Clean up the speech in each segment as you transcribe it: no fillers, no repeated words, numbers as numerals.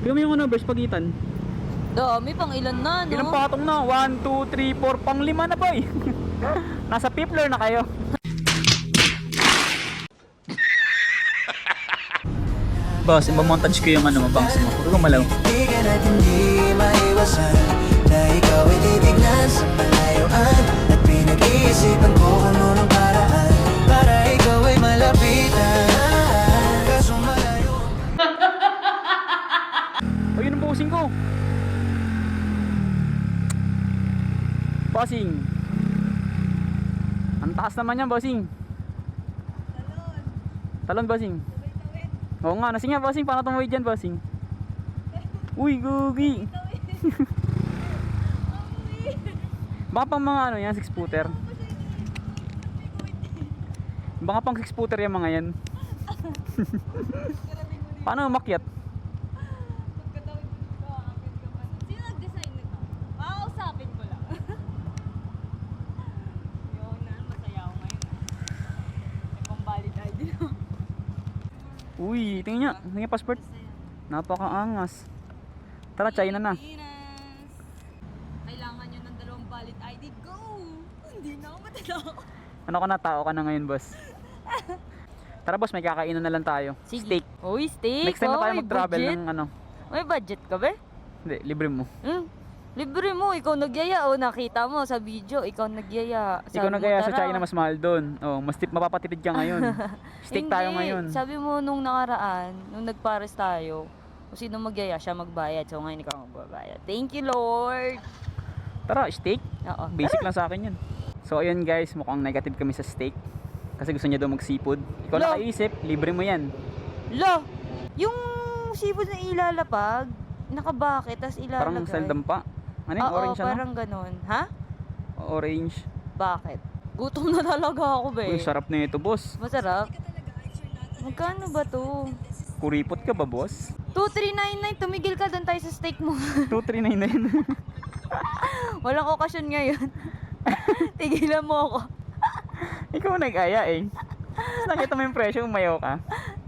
Yung yung numbers pagitan. Dami, pang ilan na, no? Ilang patong na? 1, 2, 3, 4, pang 5 na boy. Nasa 5th floor na kayo. Boss, ipamontage ko yung ano mo, bangs mo. Huwag gumalaw. Di ka natin di maiwasan na ikaw ay titignan sa malayuan at pinag-iisipan ko kung anong paraan para ikaw ay malapitan. Kaso malayo. O yun ang bossing ko. Bossing. Ang taas naman yan, bossing. Talon, bossing. Oo nga, nasing nga, bossing. Paano tumawid dyan, bossing? Uy, gugi. Baka pang mga ano yan, 6-footer. Baka pang 6-footer yung mga yan. Paano umakyat? Sino nag-design nito? Makausapin ko lang. Yun na, masaya ako ngayon. May pang-valid ID na. Uy, tingnan nyo. Tingnan passport. Napakaangas. Tara, China na. Kailangan nyo ng 2 valid ID. Go! Hindi na ako matalo. Ano ka na, tao ka na ngayon, boss? Tara, boss, may kakainan na lang tayo. Sige. Steak. Uy, steak. Next time na tayo May mag-travel budget. ng ano. May budget ka ba? Hindi, libre mo. Libre mo, ikaw nagyaya. O, nakita mo sa video, ikaw nagyaya. Ikaw na kaya sa China mas mahal doon. Oh, mas mapapatipid ka ngayon. Steak tayo Hindi. ngayon. Sabi mo nung nakaraan, nung nagpares tayo, kung sino magyaya, siya magbayad. So ngayon ikaw magbabayad. Thank you, Lord! Tara, steak. Oo. Basic lang sa akin yun. So ayun guys, mukhang negative kami sa steak. Kasi gusto niya daw mag-seafood. Ikaw Lo. nakaisip, libre mo yan. Lo! Yung seafood na ilalapag, nakabakit, tas ilalagay. Parang seldom pa. Ano yung Oo, orange ano? parang ganun. Ha? Orange. Bakit? Gutom na talaga ako, be. Uy, sarap na ito, boss. Masarap. Magkano ba to? Kuripot ka ba, boss? 2399, tumigil ka doon tayo sa steak mo. 2399. Walang okasyon ngayon. Tigilan mo ako. Ikaw nag-aya eh. Tapos nakita mo yung presyo, umayaw ka.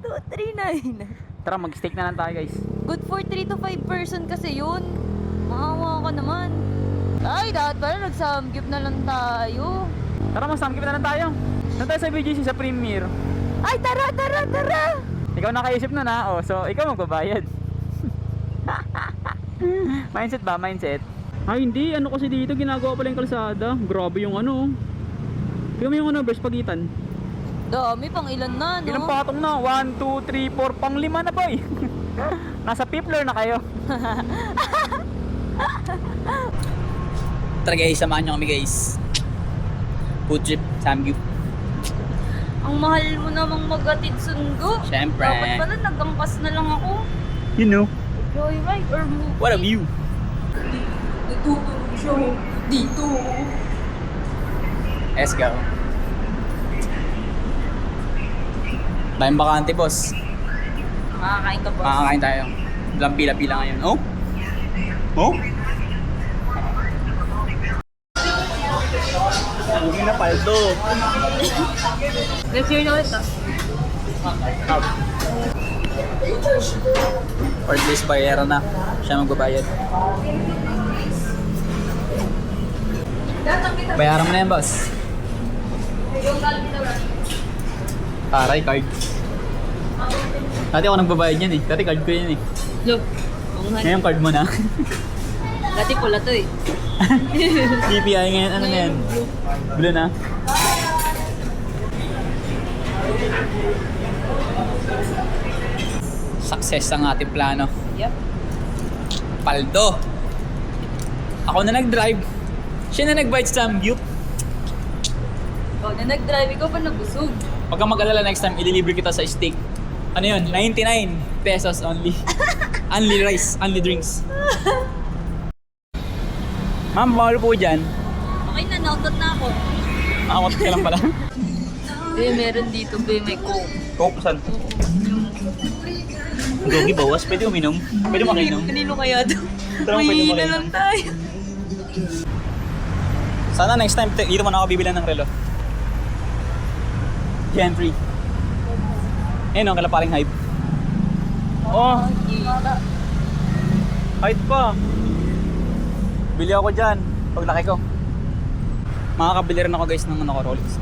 2399. Tara, mag-steak na lang tayo guys. Good for 3 to 5 person kasi yun. Maawa ka naman. Ay, dapat pala nag-samgyup na lang tayo. Tara, mag-samgip na lang tayo. Doon tayo sa BGC sa premiere. Ay, tara, tara, tara! Ikaw nakaisip na na, oh. So, ikaw magbabayad. Mindset ba? Mindset? Ay, hindi. Ano kasi dito, ginagawa pala yung kalsada. Grabe yung ano. Tingnan mo yung numbers pagitan. Dami, pang ilan na, no? Ilang patong na? 1, 2, 3, 4, pang 5 na boy. Nasa 5th floor na kayo. Tara guys, samahan nyo kami guys. Food trip, Samgyup. Ang mahal mo namang magatid sundo. Siyempre. Dapat pala nagangkas na lang ako. You know. Joyride or movie. What a view. Natutulog siya dito. Let's go. Tayong bakante, boss. Makakain ka, boss. Makakain tayo. Walang pila-pila ngayon. Oh? Oh? Hindi na paldo. Next year na ulit, Or at least bayera na. Siya magbabayad. Bayaran mo na yan, boss. Taray, card. Dati ako nagbabayad yan eh. Dati card ko yan eh. Look. Ngayon card mo na. Dati pula to eh. DPI ngayon, ano na yan? Blue na. Success ang ating plano. Yep. Paldo. Ako na nag-drive. Siya na nag-bite sa Samgyup. Ikaw na nag-drive, ikaw pa nabusog. Pagka mag-alala next time, ililibre kita sa steak. Ano yun? 99 pesos only. Only rice, only drinks. Ma'am, bawal po dyan. Okay na, nautot na ako. Nakakot ka lang pala. Meron dito, may coke. Coke, saan? Gogi, bawas. Pwede uminom. Pwede makinom. Kanino kaya to? Tara, pwede Uy, na makinom. lang tayo. Sana next time, dito mo na ako bibilan ng relo. Gen 3. Ayun o, kalaparing hype. Oh, Kahit pa. Bili ako dyan. Paglaki ko. Makakabili rin ako guys ng ano ko, Rolex.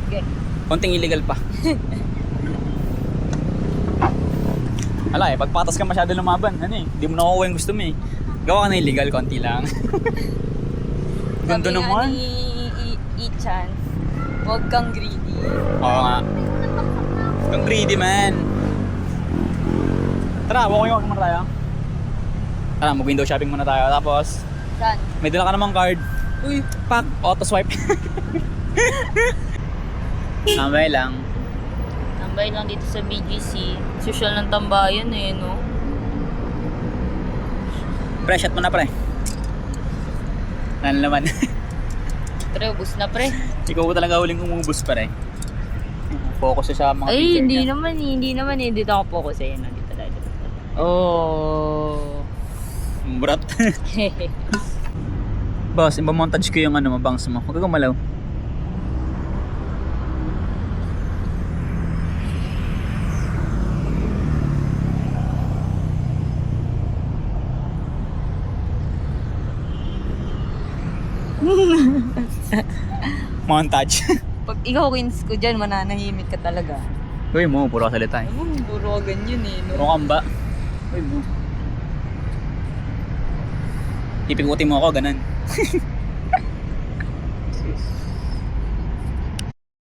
Okay. Konting illegal pa. Ala eh, pagpatas ka masyado lumaban, ano eh, hindi mo nakukuha yung gusto mo eh. Gawa ka na illegal, konti lang. Ganda Sabi nga naman. ni Ichan, huwag kang greedy. Oo nga. Kang greedy man. Tara, walking muna tayo. Tara, mag-window shopping muna tayo. Tapos, Saan? may dala ka namang card. Uy, Pak, auto swipe. Tambay lang. tambay lang dito sa BGC. Social ng tambayan eh, no? Pre, shot mo na pre. Ano naman. Pre, ubus na pre. Ikaw ba talaga huling umubos pre? Focus sa mga Ay, picture hindi niya. naman eh. Dito ako focus eh. Nandito tayo. Oh. Brat. Boss, iba-montage ko yung ano, mabangs mo. Huwag kang gumalaw. Montage. Pag ikaw wins ko dyan, mananahimik ka talaga. Uy mo, puro salita eh. Puro ka ganyan eh, no? Puro kamba. Uy mo. Ipikutin mo ako, ganun.